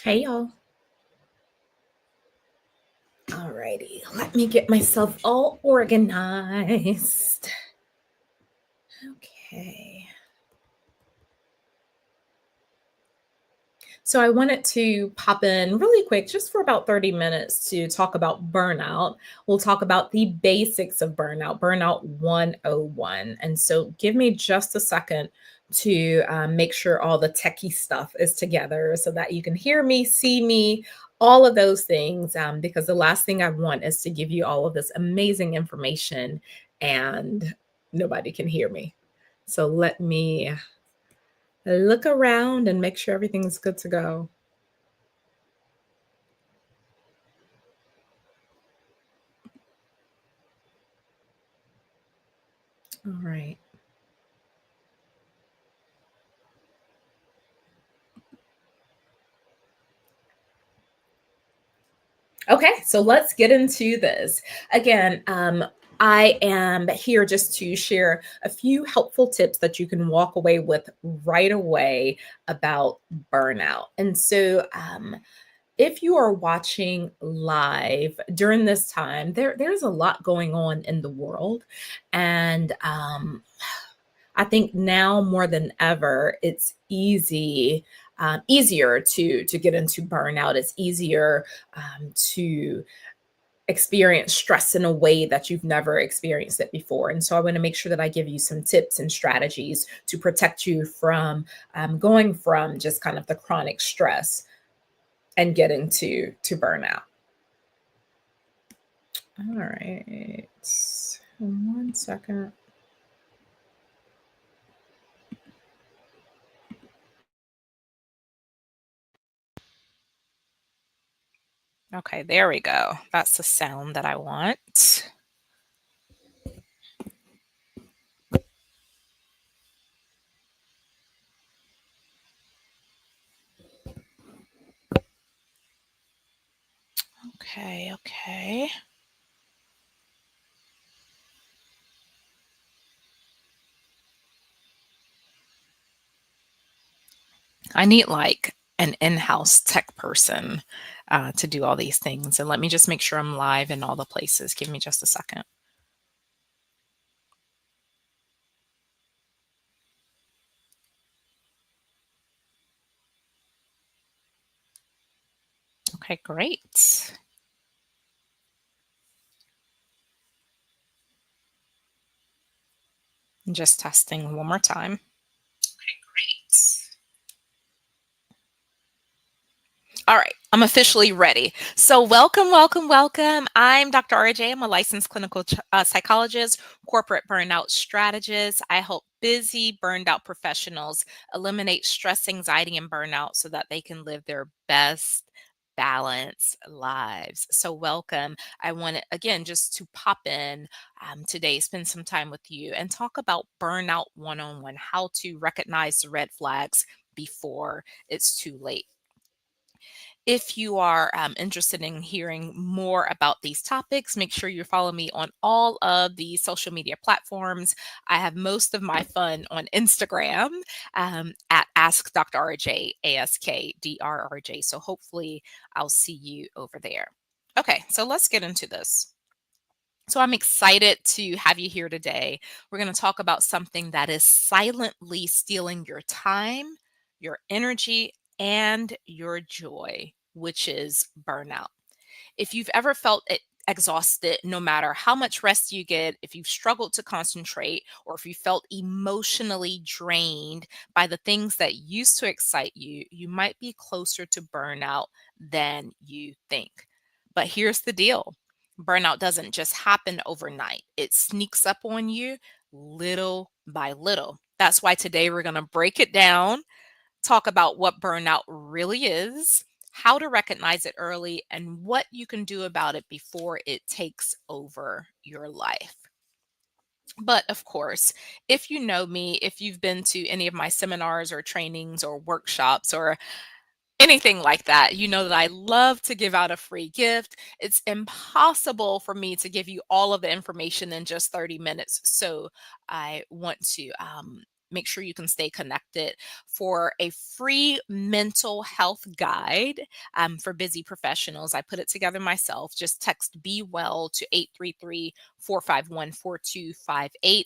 Hey y'all. Alrighty, let me get myself all organized. Okay. So I wanted to pop in really quick, just for about 30 minutes to talk about burnout. We'll talk about the basics of burnout 101. And so give me just a second to make sure all the techie stuff is together so that you can hear me, see me, all of those things. Because the last thing I want is to give you all of this amazing information and nobody can hear me. So let me look around and make sure everything's good to go. All right. Okay, so let's get into this. Again, I am here just to share a few helpful tips that you can walk away with right away about burnout. And so, if you are watching live during this time, there's a lot going on in the world, and I think now more than ever, it's easier to get into burnout. It's easier to experience stress in a way that you've never experienced it before. And so I want to make sure that I give you some tips and strategies to protect you from going from just kind of the chronic stress and getting to burnout. All right. 1 second. Okay, there we go. That's the sound that I want. Okay, okay. I need like an in-house tech person to do all these things. And let me just make sure I'm live in all the places. Give me just a second. Okay, great. Just testing one more time. Okay, great. All right, I'm officially ready. So, welcome, welcome, welcome. I'm Dr. RJ. I'm a licensed clinical psychologist, corporate burnout strategist. I help busy, burned out professionals eliminate stress, anxiety, and burnout so that they can live their best balanced lives. So, welcome. I want to, again, just to pop in today, spend some time with you and talk about burnout one on one, how to recognize the red flags before it's too late. If you are interested in hearing more about these topics, make sure you follow me on all of the social media platforms. I have most of my fun on Instagram at Ask Dr. RJ, AskDRRJ. So hopefully I'll see you over there. Okay, so let's get into this. So I'm excited to have you here today. We're going to talk about something that is silently stealing your time, your energy, and your joy, which is burnout. If you've ever felt exhausted, no matter how much rest you get, if you've struggled to concentrate, or if you felt emotionally drained by the things that used to excite you, you might be closer to burnout than you think. But here's the deal: burnout doesn't just happen overnight, it sneaks up on you little by little. That's why today we're going to break it down, talk about what burnout really is, how to recognize it early, and what you can do about it before it takes over your life. But of course, if you know me, if you've been to any of my seminars or trainings or workshops or anything like that, you know that I love to give out a free gift. It's impossible for me to give you all of the information in just 30 minutes. So I want to make sure you can stay connected. For a free mental health guide for busy professionals, I put it together myself. Just text Be Well to 833-451-4258.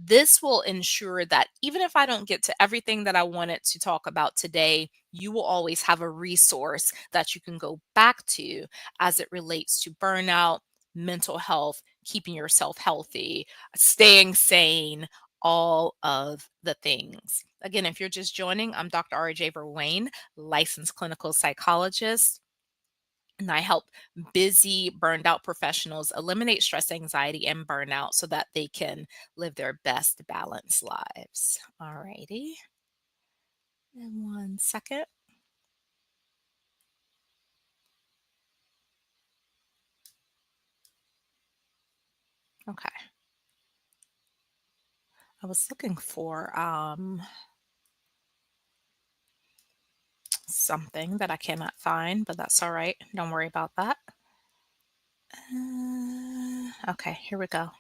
This will ensure that even if I don't get to everything that I wanted to talk about today, you will always have a resource that you can go back to as it relates to burnout, mental health, keeping yourself healthy, staying sane, all of the things. Again, if you're just joining, I'm Dr. RJ Verwain, licensed clinical psychologist, and I help busy, burned out professionals eliminate stress, anxiety, and burnout so that they can live their best balanced lives. All righty. And 1 second. Okay. I was looking for something that I cannot find, but that's all right. Don't worry about that. Okay, here we go.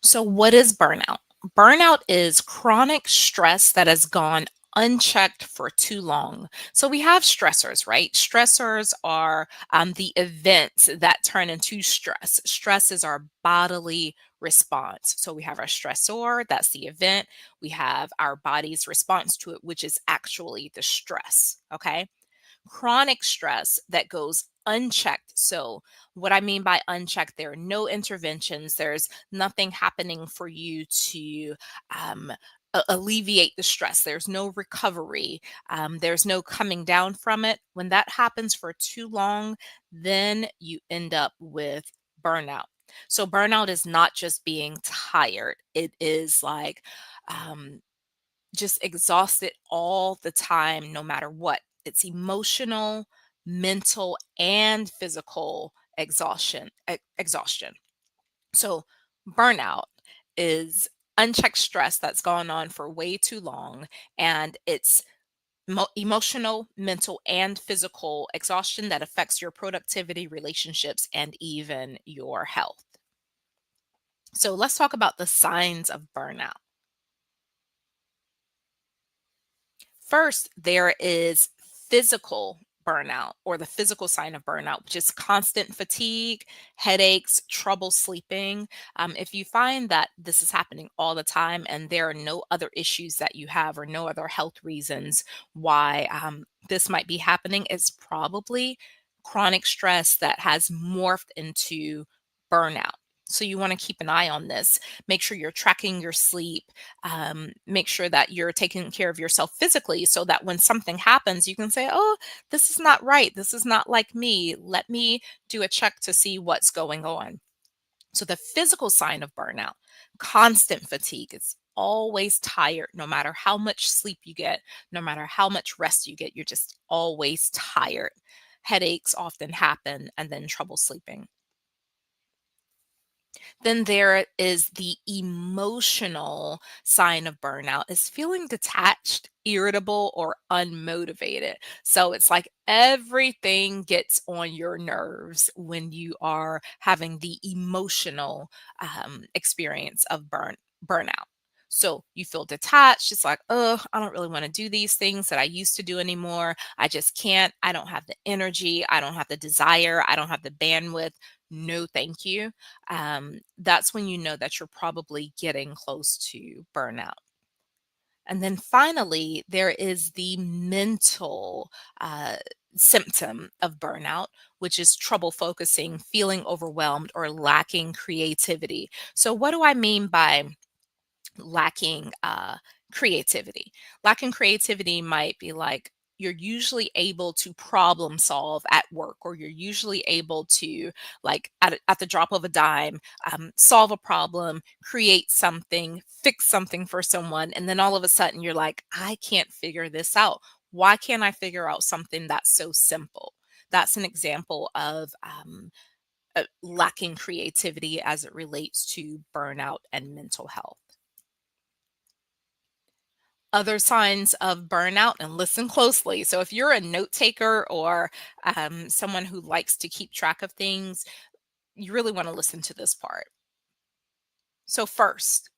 So, what is burnout? Burnout is chronic stress that has gone unchecked for too long. So, we have stressors, right? Stressors are the events that turn into stress. Stress is our bodily response. So, we have our stressor, that's the event. We have our body's response to it, which is actually the stress. Okay. Chronic stress that goes unchecked. So, what I mean by unchecked, there are no interventions, there's nothing happening for you to alleviate the stress, there's no recovery, there's no coming down from it. When that happens for too long, then you end up with burnout. So, burnout is not just being tired, it is like, um, just exhausted all the time, no matter what. It's emotional, mental, and physical exhaustion. So, burnout is unchecked stress that's gone on for way too long, and it's emotional, mental, and physical exhaustion that affects your productivity, relationships, and even your health. So, let's talk about the signs of burnout. First, there is physical burnout or the physical sign of burnout, which is constant fatigue, headaches, trouble sleeping. If you find that this is happening all the time and there are no other issues that you have or no other health reasons why this might be happening, it's probably chronic stress that has morphed into burnout. So you want to keep an eye on this. Make sure you're tracking your sleep, make sure that you're taking care of yourself physically so that when something happens, you can say, oh, this is not right. This is not like me. Let me do a check to see what's going on. So, the physical sign of burnout, constant fatigue. It's always tired, no matter how much sleep you get, no matter how much rest you get, you're just always tired. Headaches often happen, and then trouble sleeping. Then there is the emotional sign of burnout is feeling detached, irritable, or unmotivated. So it's like everything gets on your nerves when you are having the emotional experience of burnout. So you feel detached. It's like, oh, I don't really want to do these things that I used to do anymore. I just can't. I don't have the energy. I don't have the desire. I don't have the bandwidth. No, thank you. That's when you know that you're probably getting close to burnout. And then finally, there is the mental uh, symptom of burnout, which is trouble focusing, feeling overwhelmed, or lacking creativity. So, what do I mean by lacking creativity? Lacking creativity might be like, you're usually able to problem solve at work, or you're usually able to, like, at the drop of a dime, solve a problem, create something, fix something for someone. And then all of a sudden you're like, I can't figure this out. Why can't I figure out something that's so simple? That's an example of lacking creativity as it relates to burnout and mental health. Other signs of burnout, and listen closely. So, if you're a note taker or someone who likes to keep track of things, you really want to listen to this part. So, first,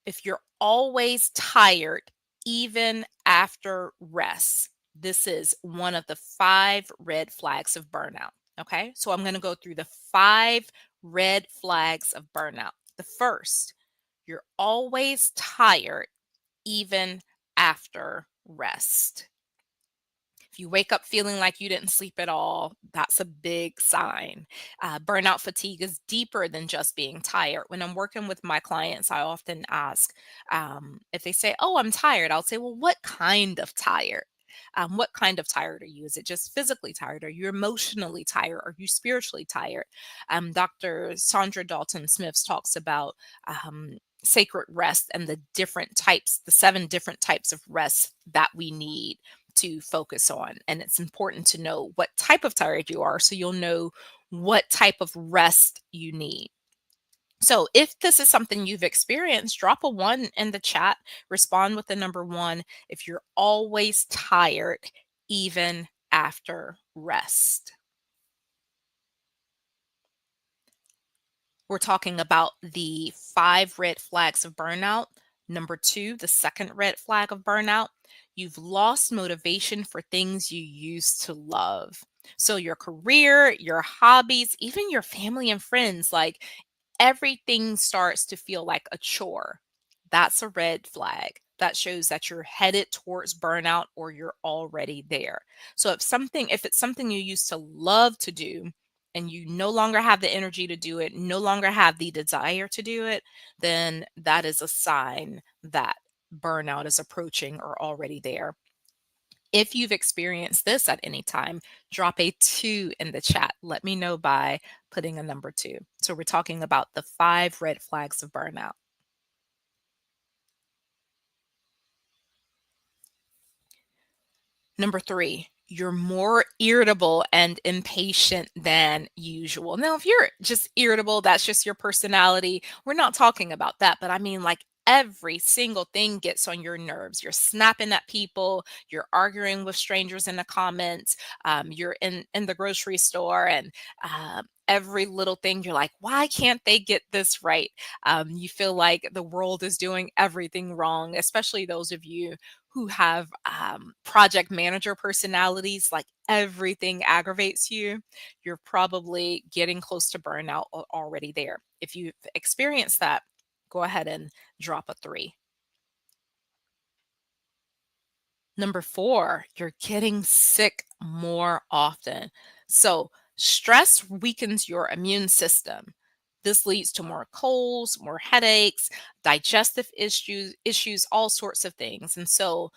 if you're always tired, even after rest, this is one of the five red flags of burnout. Okay. So, I'm going to go through the five red flags of burnout. The first, you're always tired even after rest. If you wake up feeling like you didn't sleep at all, that's a big sign. Burnout fatigue is deeper than just being tired. When I'm working with my clients, I often ask if they say, "Oh, I'm tired." I'll say, "Well, what kind of tired? What kind of tired are you? Is it just physically tired? Are you emotionally tired? Are you spiritually tired?" Dr. Sandra Dalton Smith talks about sacred rest and the different types, the seven different types of rest that we need to focus on. And it's important to know what type of tired you are so you'll know what type of rest you need. So if this is something you've experienced, drop a one in the chat, respond with the number one if you're always tired, even after rest. We're talking about the five red flags of burnout. Number two, the second red flag of burnout, you've lost motivation for things you used to love. So, your career, your hobbies, even your family and friends, like everything starts to feel like a chore. That's a red flag. That shows that you're headed towards burnout or you're already there. So if it's something you used to love to do and you no longer have the energy to do it, no longer have the desire to do it, then that is a sign that burnout is approaching or already there. If you've experienced this at any time, drop a two in the chat. Let me know by putting a number two. So we're talking about the five red flags of burnout. Number three, you're more irritable and impatient than usual. Now, if you're just irritable, that's just your personality. We're not talking about that, but I mean, like, every single thing gets on your nerves. You're snapping at people, you're arguing with strangers in the comments, you're in the grocery store, and every little thing you're like, why can't they get this right? You feel like the world is doing everything wrong, especially those of you who have project manager personalities, like everything aggravates you, you're probably getting close to burnout already there. If you've experienced that, go ahead and drop a three. Number four, you're getting sick more often. So, stress weakens your immune system. This leads to more colds, more headaches, digestive issues, all sorts of things. And so,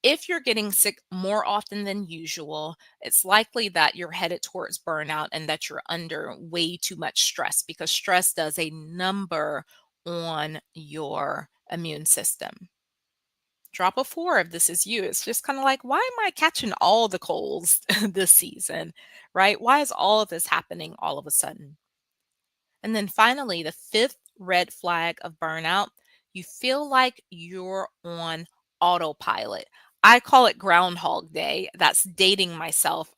if you're getting sick more often than usual, it's likely that you're headed towards burnout and that you're under way too much stress because stress does a number on your immune system. Drop a four if this is you. It's just kind of like, why am I catching all the colds this season? Right? Why is all of this happening all of a sudden? And then finally, the fifth red flag of burnout, you feel like you're on autopilot. I call it Groundhog Day. That's dating myself.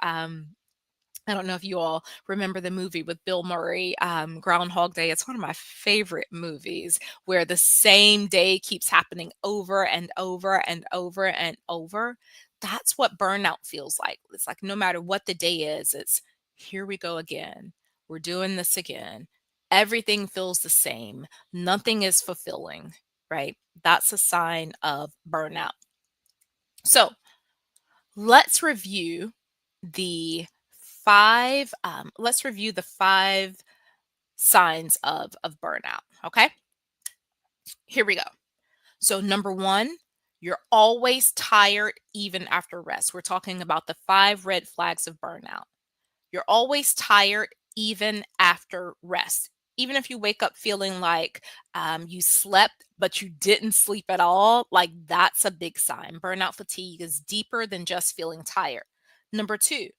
I don't know if you all remember the movie with Bill Murray, Groundhog Day. It's one of my favorite movies where the same day keeps happening over and over and over and over. That's what burnout feels like. It's like no matter what the day is, it's here we go again. We're doing this again. Everything feels the same. Nothing is fulfilling, right? That's a sign of burnout. So, let's review the five signs of burnout. Okay, here we go. So number one, you're always tired even after rest. We're talking about the five red flags of burnout. You're always tired even after rest. Even if you wake up feeling like you slept, but you didn't sleep at all, like that's a big sign. Burnout fatigue is deeper than just feeling tired. Number two,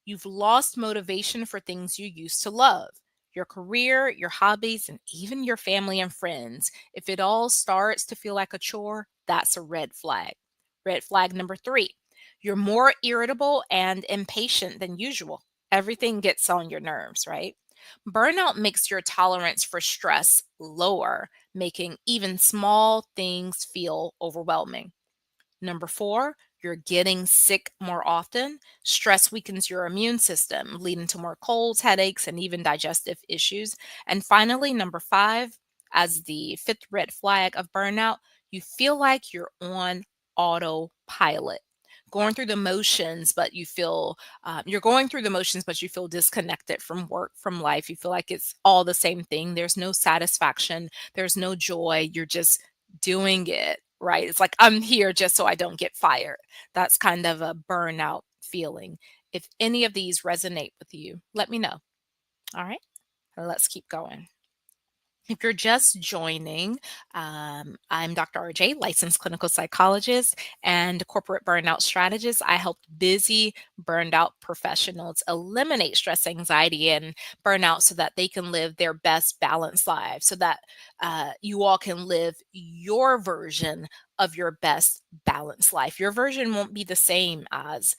you've lost motivation for things you used to love. your career, your hobbies, and even your family and friends. If it all starts to feel like a chore, that's a red flag. Red flag number three, you're more irritable and impatient than usual. Everything gets on your nerves, right? Burnout makes your tolerance for stress lower, making even small things feel overwhelming. Number four, you're getting sick more often. Stress weakens your immune system, leading to more colds, headaches, and even digestive issues. And finally, number five, as the fifth red flag of burnout, you feel like you're on autopilot. Going through the motions, but you feel you're going through the motions, but you feel disconnected from work, from life. You feel like it's all the same thing. There's no satisfaction, there's no joy. You're just doing it, right? It's like, I'm here just so I don't get fired. That's kind of a burnout feeling. If any of these resonate with you, let me know. All right, let's keep going. If you're just joining, I'm Dr. RJ, licensed clinical psychologist and corporate burnout strategist. I help busy, burned out professionals eliminate stress, anxiety, and burnout so that they can live their best balanced lives, so that you all can live your version of your best balanced life. Your version won't be the same as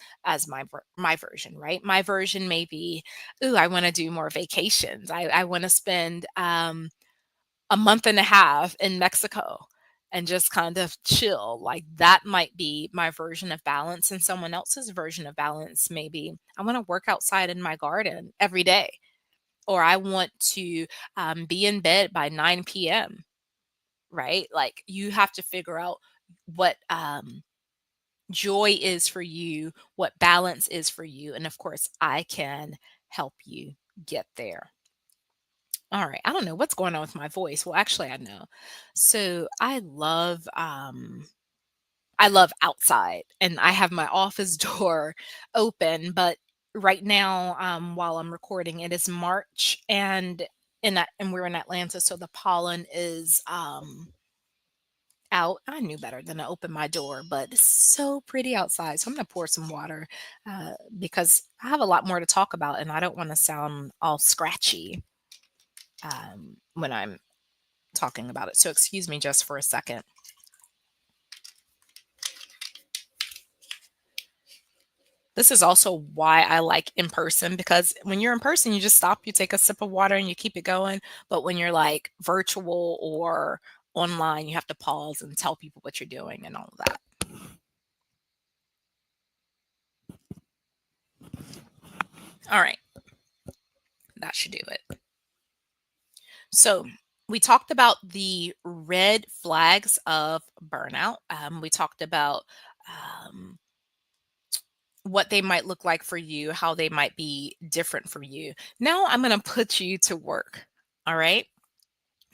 my version, right? My version may be, ooh, I want to do more vacations. I want to spend a month and a half in Mexico and just kind of chill. Like, that might be my version of balance, and someone else's version of balance maybe I want to work outside in my garden every day, or I want to be in bed by 9 p.m. Right? Like, you have to figure out what joy is for you, what balance is for you, and of course, I can help you get there. All right. I don't know what's going on with my voice. Well, actually, I know. So I love outside, and I have my office door open, but right now, while I'm recording, it is March, and we're in Atlanta, so the pollen is out. I knew better than to open my door, but it's so pretty outside. So I'm gonna pour some water because I have a lot more to talk about, and I don't want to sound all scratchy when I'm talking about it. So excuse me just for a second. This is also why I like in person, because when you're in person, you just stop, you take a sip of water, and you keep it going. But when you're like virtual or online, you have to pause and tell people what you're doing and all of that. All right, that should do it. So we talked about the red flags of burnout. We talked about um, what they might look like for you, how they might be different for you. Now I'm going to put you to work. All right.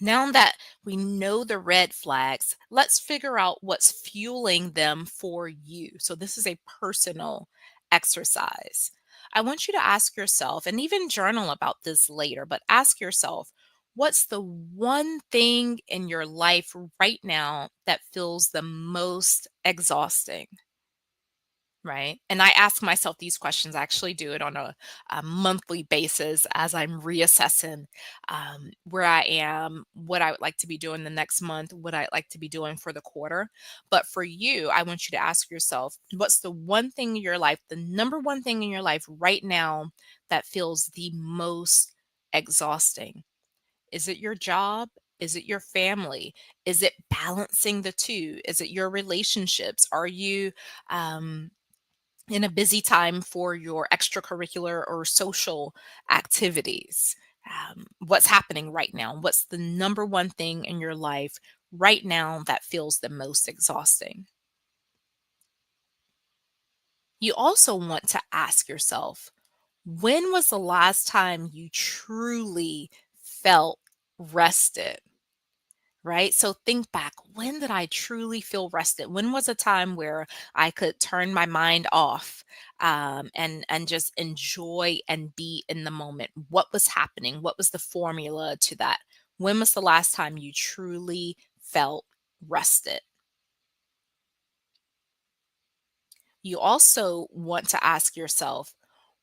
Now that we know the red flags, let's figure out what's fueling them for you. So, this is a personal exercise. I want you to ask yourself, and even journal about this later, but ask yourself, what's the one thing in your life right now that feels the most exhausting? Right. And I ask myself these questions. I actually do it on a monthly basis as I'm reassessing where I am, what I would like to be doing the next month, what I'd like to be doing for the quarter. But for you, I want you to ask yourself, what's the one thing in your life, the number one thing in your life right now that feels the most exhausting? Is it your job? Is it your family? Is it balancing the two? Is it your relationships? Are you, um, in a busy time for your extracurricular or social activities? What's happening right now? What's the number one thing in your life right now that feels the most exhausting? You also want to ask yourself, when was the last time you truly felt rested? Right? So think back, when did I truly feel rested? When was a time where I could turn my mind off and just enjoy and be in the moment? What was happening? What was the formula to that? When was the last time you truly felt rested? You also want to ask yourself,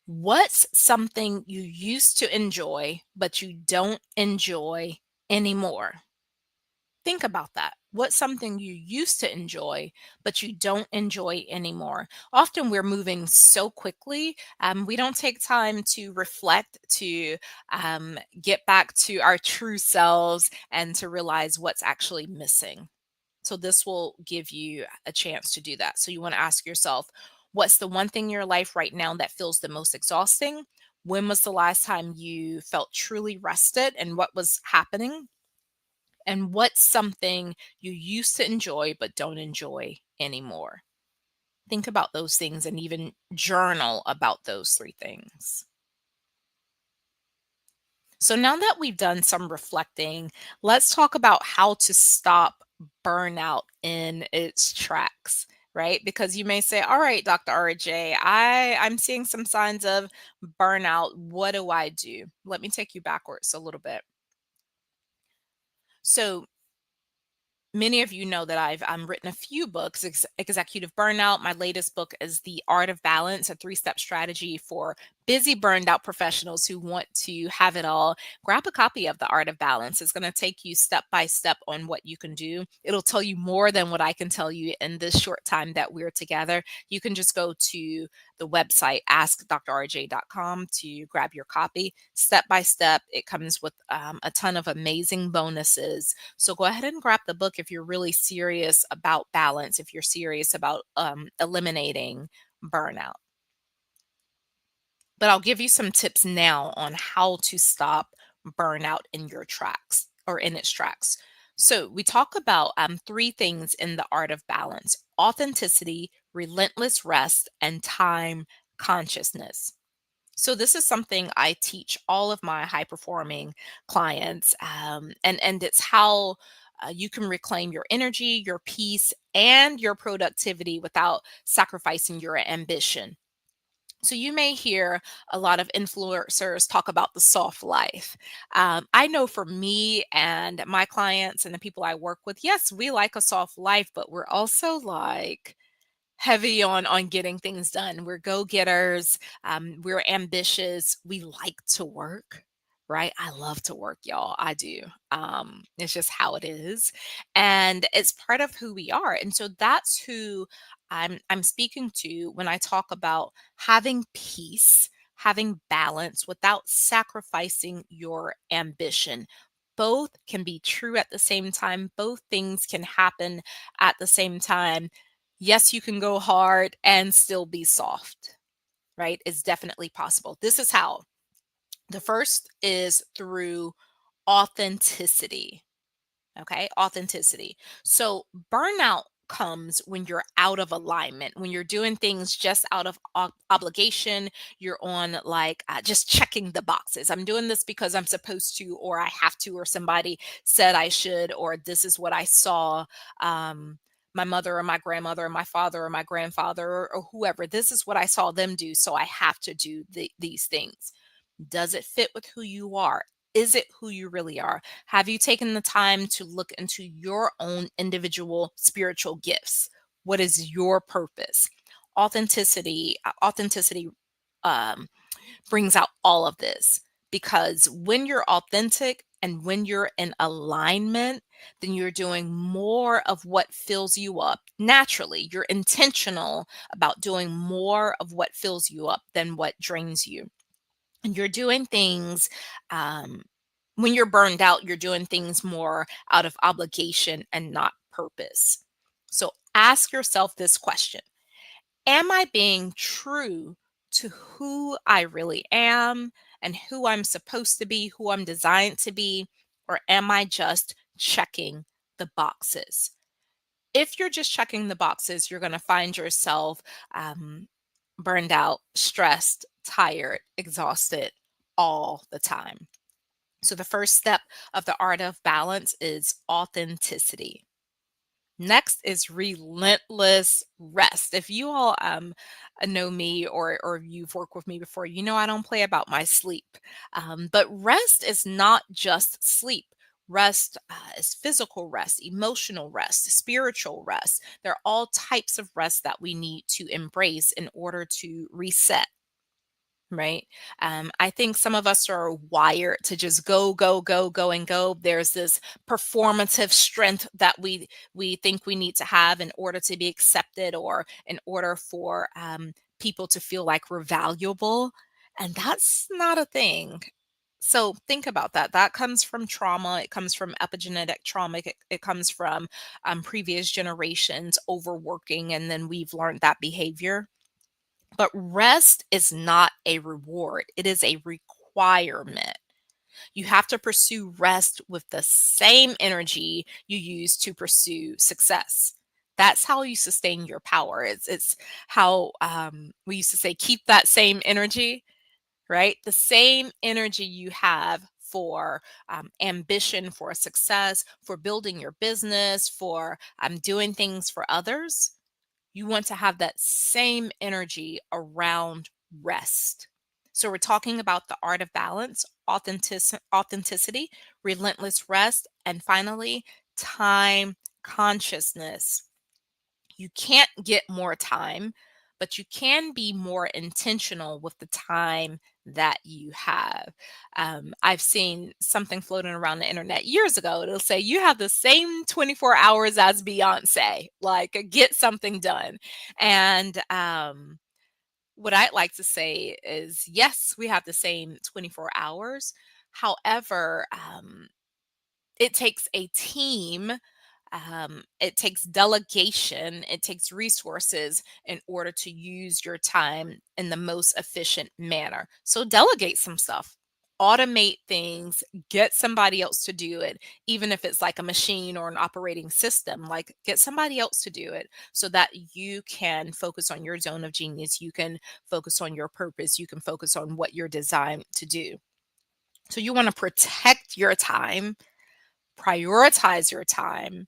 What's something you used to enjoy, but you don't enjoy anymore? Think about that. What's something you used to enjoy, but you don't enjoy anymore? Often we're moving so quickly, we don't take time to reflect, to get back to our true selves, and to realize what's actually missing. So, this will give you a chance to do that. So, you want to ask yourself, what's the one thing in your life right now that feels the most exhausting? When was the last time you felt truly rested, and what was happening? And what's something you used to enjoy but don't enjoy anymore? Think about those things and even journal about those three things. So now that we've done some reflecting, let's talk about how to stop burnout in its tracks, right? Because you may say, "All right, Dr. RJ, I'm seeing some signs of burnout. What do I do?" Let me take you backwards a little bit. So many of you know that I've written a few books, Executive Burnout. My latest book is The Art of Balance, a three-step strategy for busy, burned out professionals who want to have it all. Grab a copy of The Art of Balance. It's going to take you step by step on what you can do. It'll tell you more than what I can tell you in this short time that we're together. You can just go to the website askdrrj.com to grab your copy. Step by step, it comes with a ton of amazing bonuses, so go ahead and grab the book if you're really serious about balance, if you're serious about eliminating burnout. But I'll give you some tips now on how to stop burnout in your tracks or in its tracks. So, we talk about three things in the art of balance: authenticity, relentless rest, and time consciousness. So this is something I teach all of my high performing clients, and it's how you can reclaim your energy, your peace, and your productivity without sacrificing your ambition. So you may hear a lot of influencers talk about the soft life. I know for me and my clients and the people I work with, yes, we like a soft life, but we're also like heavy on getting things done. We're go-getters, we're ambitious, we like to work, right? I love to work, y'all. I do. It's just how it is. And it's part of who we are. And so that's who I'm speaking to when I talk about having peace, having balance without sacrificing your ambition. Both can be true at the same time. Both things can happen at the same time. Yes, you can go hard and still be soft, right? It's definitely possible. This is how. The first is through authenticity. Okay, authenticity. So burnout comes when you're out of alignment, when you're doing things just out of obligation. You're on like just checking the boxes. I'm doing this because I'm supposed to, or I have to, or somebody said I should, or this is what I saw. My mother or my grandmother or my father or my grandfather or whoever, this is what I saw them do, so I have to do these things. Does it fit with who you are? Is it who you really are? Have you taken the time to look into your own individual spiritual gifts? What is your purpose? Authenticity um, brings out all of this, because when you're authentic and when you're in alignment, then you're doing more of what fills you up naturally. You're intentional about doing more of what fills you up than what drains you. And you're doing things, um, when you're burned out, you're doing things more out of obligation and not purpose. So ask yourself this question: am I being true to who I really am and who I'm supposed to be, who I'm designed to be? Or am I just checking the boxes? If you're just checking the boxes, you're going to find yourself um, burned out, stressed, tired, exhausted all the time. So, the first step of the art of balance is authenticity. Next is relentless rest. If you all know me, or you've worked with me before, you know I don't play about my sleep. But rest is not just sleep. Rest is physical rest, emotional rest, spiritual rest. There are all types of rest that we need to embrace in order to reset. right? I think some of us are wired to just go, go, go, go, and go. There's this performative strength that we think we need to have in order to be accepted or in order for people to feel like we're valuable, and that's not a thing. So think about that. That comes from trauma. It comes from epigenetic trauma. It comes from previous generations overworking, and then we've learned that behavior. But rest is not a reward, it is a requirement. You have to pursue rest with the same energy you use to pursue success. That's how you sustain your power. It's how we used to say, keep that same energy, right? The same energy you have for ambition, for success, for building your business, for doing things for others, you want to have that same energy around rest. So we're talking about the art of balance, authenticity, relentless rest, and finally, time consciousness. You can't get more time, but you can be more intentional with the time that you have. I've seen something floating around the internet years ago. It'll say you have the same 24 hours as Beyonce, like get something done. And what I'd like to say is, yes, we have the same 24 hours. However, it takes a team, it takes delegation, it takes resources in order to use your time in the most efficient manner. So delegate some stuff, automate things, get somebody else to do it, even if it's like a machine or an operating system, like get somebody else to do it so that you can focus on your zone of genius. You can focus on your purpose. You can focus on what you're designed to do. So you want to protect your time, prioritize your time,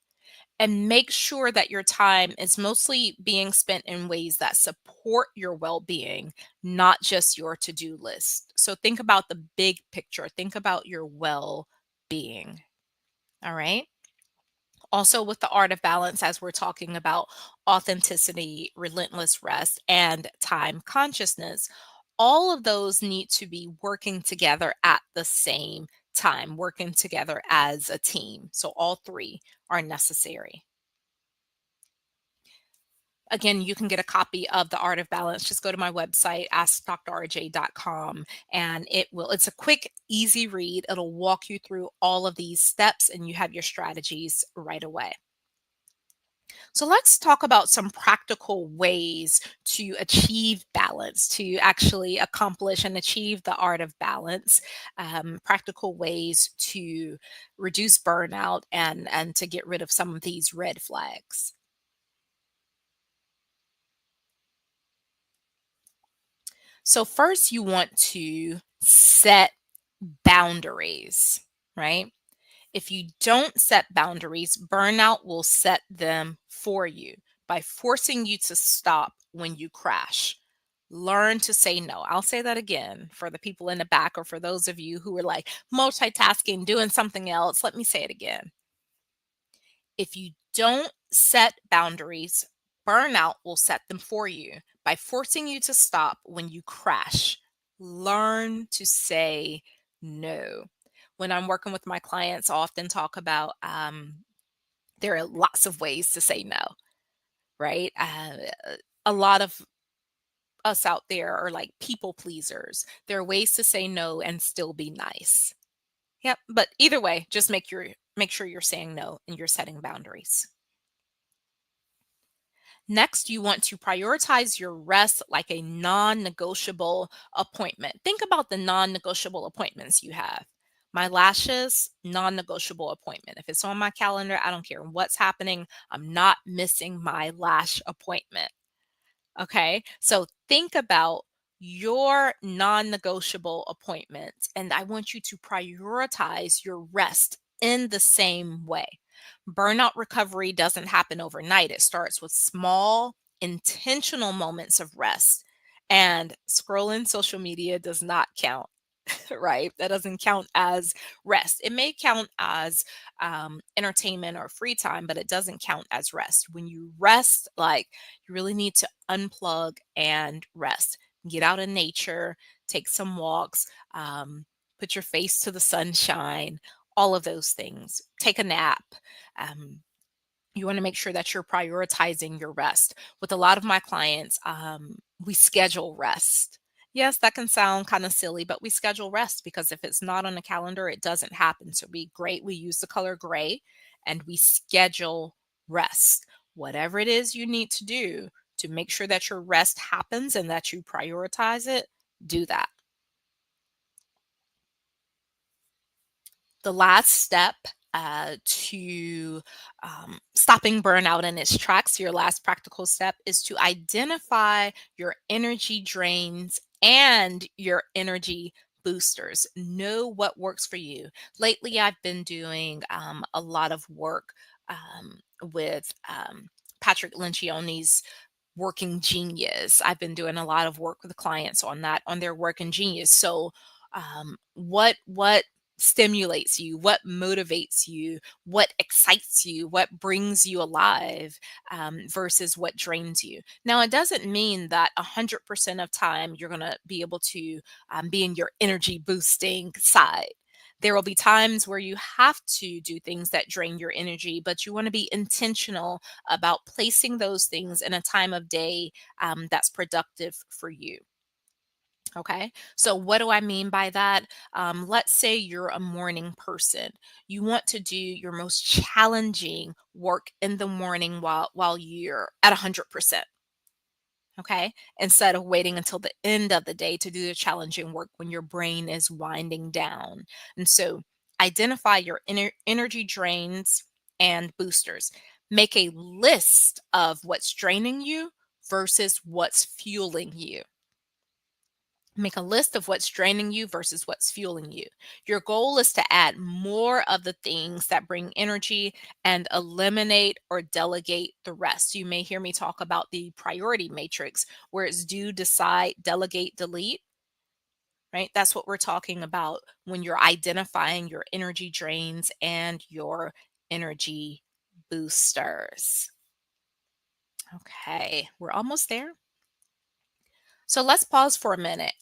and make sure that your time is mostly being spent in ways that support your well-being, not just your to-do list. So think about the big picture. Think about your well-being. All right. Also, with the art of balance, as we're talking about authenticity, relentless rest, and time consciousness, all of those need to be working together at the same time, working together as a team. So all three are necessary. Again, you can get a copy of The Art of Balance. Just go to my website, askdrrj.com, and it's a quick, easy read. It'll walk you through all of these steps and you have your strategies right away. So let's talk about some practical ways to achieve balance, to actually accomplish and achieve the art of balance. Practical ways to reduce burnout and to get rid of some of these red flags. So first you want to set boundaries, right? If you don't set boundaries, burnout will set them for you by forcing you to stop when you crash. Learn to say no. I'll say that again for the people in the back or for those of you who are like multitasking, doing something else. Let me say it again. If you don't set boundaries, burnout will set them for you by forcing you to stop when you crash. Learn to say no. When I'm working with my clients, I often talk about there are lots of ways to say no, right? A lot of us out there are like people pleasers. There are ways to say no and still be nice. Yep. But either way, just make sure you're saying no and you're setting boundaries. Next, you want to prioritize your rest like a non negotiable appointment. Think about the non negotiable appointments you have. My lashes, non negotiable appointment. If it's on my calendar, I don't care what's happening, I'm not missing my lash appointment. Okay. So think about your non negotiable appointments, and I want you to prioritize your rest in the same way. Burnout recovery doesn't happen overnight, it starts with small, intentional moments of rest. And scrolling social media does not count. Right? That doesn't count as rest. It may count as entertainment or free time, but it doesn't count as rest. When you rest, like you really need to unplug and rest. Get out in nature, take some walks, put your face to the sunshine, all of those things. Take a nap. Um, you want to make sure that you're prioritizing your rest. With a lot of my clients, we schedule rest. Yes, that can sound kind of silly, but we schedule rest because if it's not on the calendar, it doesn't happen. So we use the color gray and we schedule rest. Whatever it is you need to do to make sure that your rest happens and that you prioritize it, do that. The last step to stopping burnout in its tracks, your last practical step is to identify your energy drains and your energy boosters. Know what works for you. Lately, I've been doing a lot of work with Patrick Lencioni's Working Genius. I've been doing a lot of work with clients on that, on their Working Genius. So, what stimulates you? What motivates you? What excites you? What brings you alive versus what drains you? Now, it doesn't mean that 100% of time you're going to be able to be in your energy boosting side. There will be times where you have to do things that drain your energy, but you want to be intentional about placing those things in a time of day that's productive for you. Okay. So, what do I mean by that? Let's say you're a morning person. You want to do your most challenging work in the morning while you're at 100%. Okay. Instead of waiting until the end of the day to do the challenging work when your brain is winding down. And so, identify your energy drains and boosters. Make a list of what's draining you versus what's fueling you. Make a list of what's draining you versus what's fueling you. Your goal is to add more of the things that bring energy and eliminate or delegate the rest. You may hear me talk about the priority matrix where it's do, decide, delegate, delete, right? That's what we're talking about when you're identifying your energy drains and your energy boosters. Okay, we're almost there. So let's pause for a minute.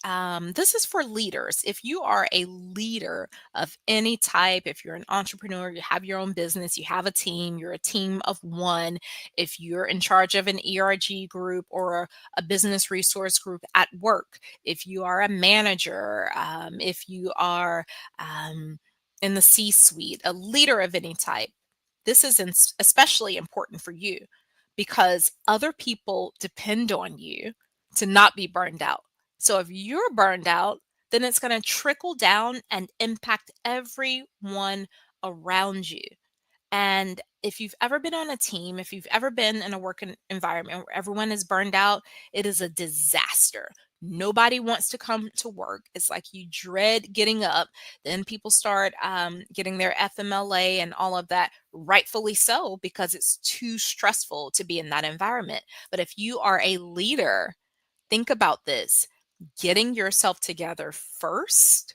This is for leaders. If you are a leader of any type, if you're an entrepreneur, you have your own business, you have a team, you're a team of one, if you're in charge of an ERG group or a business resource group at work, if you are a manager, if you are in the C suite, a leader of any type, this is especially important for you because other people depend on you to not be burned out. So if you're burned out, then it's going to trickle down and impact everyone around you. And if you've ever been on a team, if you've ever been in a environment where everyone is burned out, it is a disaster. Nobody wants to come to work. It's like you dread getting up. Then people start getting their FMLA and all of that, rightfully so, because it's too stressful to be in that environment. But if you are a leader, think about this: getting yourself together first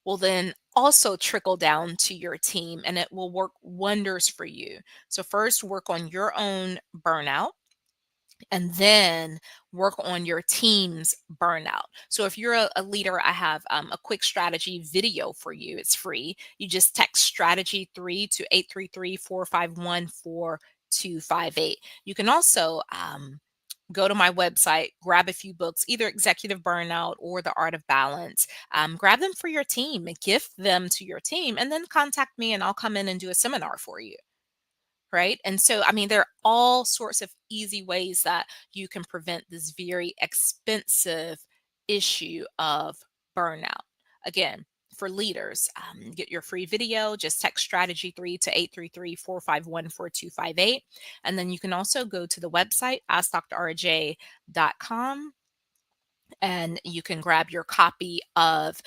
will then also trickle down to your team and it will work wonders for you. So, first, work on your own burnout and then work on your team's burnout. So, if you're a leader, I have a quick strategy video for you. It's free. You just text strategy 3 to 833-451-4258. You can also go to my website, grab a few books, either Executive Burnout or The Art of Balance. Grab them for your team and gift them to your team, and then contact me and I'll come in and do a seminar for you. Right. And so, I mean, there are all sorts of easy ways that you can prevent this very expensive issue of burnout. Again, for leaders, get your free video, just text strategy 3 to 833-451-4258. And then you can also go to the website, askdrrj.com, and you can grab your copy of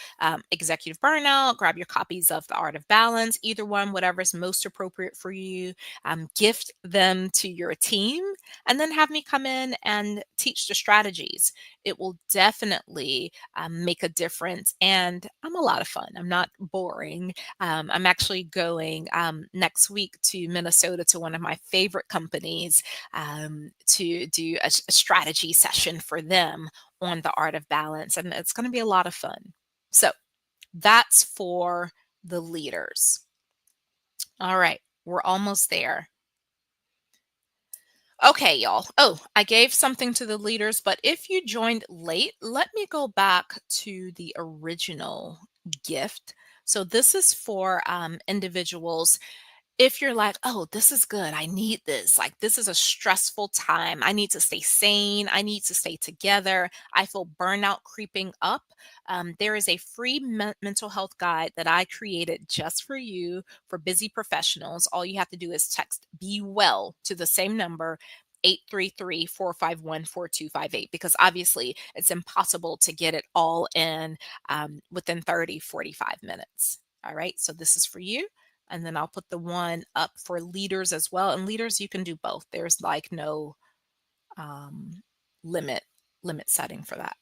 Executive Burnout, grab your copies of The Art of Balance, either one, whatever is most appropriate for you. Gift them to your team, and then have me come in and teach the strategies. It will definitely make a difference, and I'm a lot of fun. I'm not boring. I'm actually going next week to Minnesota to one of my favorite companies to do a strategy session for them on the art of balance, and it's going to be a lot of fun. So that's for the leaders. All right, we're almost there. Okay, y'all. Oh, I gave something to the leaders, but if you joined late, let me go back to the original gift. So this is for individuals. If you're like, oh, this is good, I need this. Like, this is a stressful time. I need to stay sane. I need to stay together. I feel burnout creeping up. There is a free mental health guide that I created just for you for busy professionals. All you have to do is text Be Well to the same number. 833-451-4258, because obviously it's impossible to get it all in within 30-45 minutes. All right, so this is for you. And then I'll put the one up for leaders as well. And leaders, you can do both. There's like no um, limit setting for that.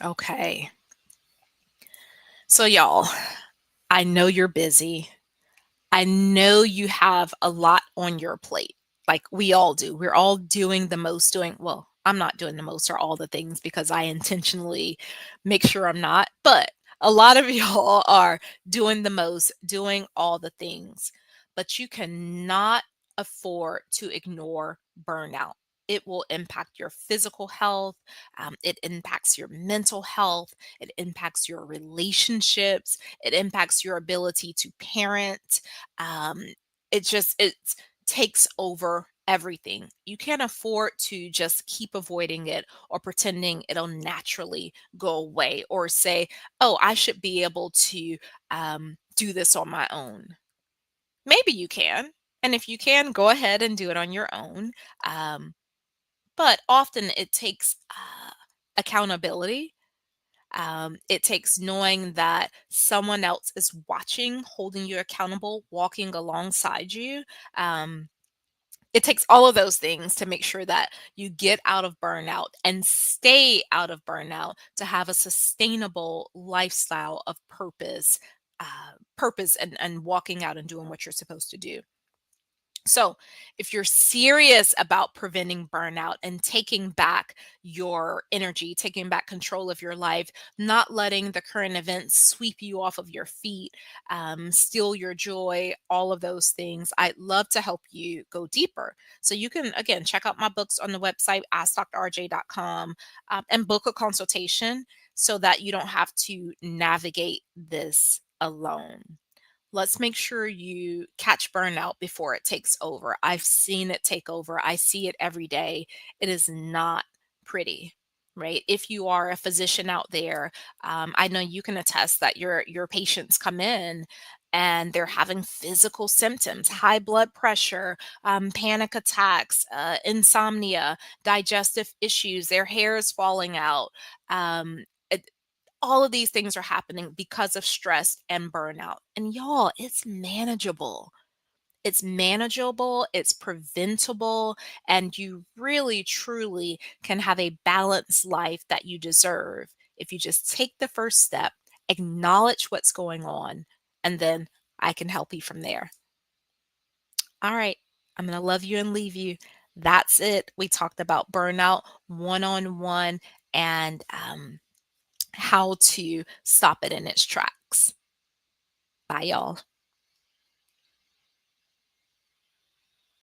Okay. So y'all, I know you're busy. I know you have a lot on your plate. Like we all do. We're all doing the most, well, I'm not doing the most or all the things because I intentionally make sure I'm not, but a lot of y'all are doing the most, doing all the things. But you cannot afford to ignore burnout. It will impact your physical health. It impacts your mental health. It impacts your relationships. It impacts your ability to parent. um, it takes over everything. You can't afford to just keep avoiding it or pretending it'll naturally go away or say, oh, I should be able to do this on my own. Maybe you can. And if you can, go ahead and do it on your own. Um, but often it takes accountability. It takes knowing that someone else is watching, holding you accountable, walking alongside you. Um, it takes all of those things to make sure that you get out of burnout and stay out of burnout to have a sustainable lifestyle of purpose and walking out and doing what you're supposed to do. So, if you're serious about preventing burnout and taking back your energy, taking back control of your life, not letting the current events sweep you off of your feet, steal your joy, all of those things, I'd love to help you go deeper. So, you can, again, check out my books on the website, askdrrj.com, and book a consultation so that you don't have to navigate this alone. Let's make sure you catch burnout before it takes over. I've seen it take over. I see it every day. It is not pretty, right? If you are a physician out there, I know you can attest that your patients come in and they're having physical symptoms, high blood pressure, panic attacks, insomnia, digestive issues, their hair is falling out. Um, all of these things are happening because of stress and burnout. And y'all, it's manageable. It's manageable, it's preventable, and you really truly can have a balanced life that you deserve if you just take the first step, acknowledge what's going on, and then I can help you from there. All right, I'm going to love you and leave you. That's it. We talked about burnout one on one and how to stop it in its tracks. Bye, y'all.